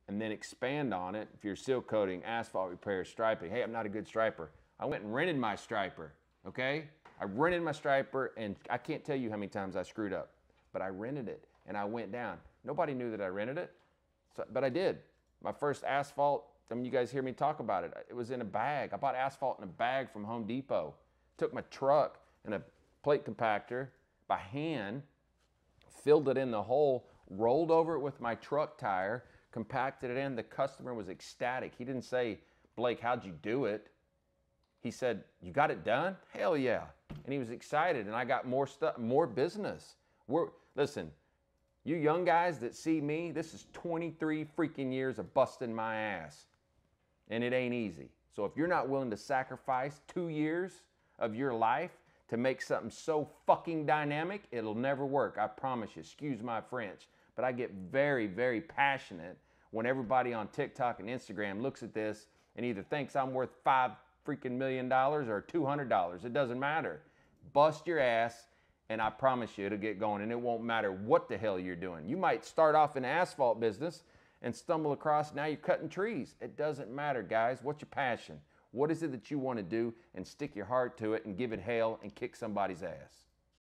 and then expand on it. If you're seal coating, asphalt repair, striping. Hey, I'm not a good striper. I went and rented my striper, okay? I rented my striper, and I can't tell you how many times I screwed up, but I rented it, and I went down. Nobody knew that I rented it, but I did. My first asphalt, I mean, you guys hear me talk about it. It was in a bag. I bought asphalt in a bag from Home Depot. Took my truck and a plate compactor by hand, filled it in the hole, rolled over it with my truck tire, compacted it in. The customer was ecstatic. He didn't say, Blake, how'd you do it? He said, you got it done? Hell yeah. And he was excited, and I got more stuff, more business. Listen, you young guys that see me, this is 23 freaking years of busting my ass. And it ain't easy. So if you're not willing to sacrifice 2 years of your life to make something so fucking dynamic, it'll never work. I promise you. Excuse my French. But I get very, very passionate when everybody on TikTok and Instagram looks at this and either thinks I'm worth $5 freaking million or $200. It doesn't matter. Bust your ass, and I promise you it'll get going, and it won't matter what the hell you're doing. You might start off in the asphalt business and stumble across, now you're cutting trees. It doesn't matter, guys. What's your passion? What is it that you want to do? And stick your heart to it and give it hell and kick somebody's ass.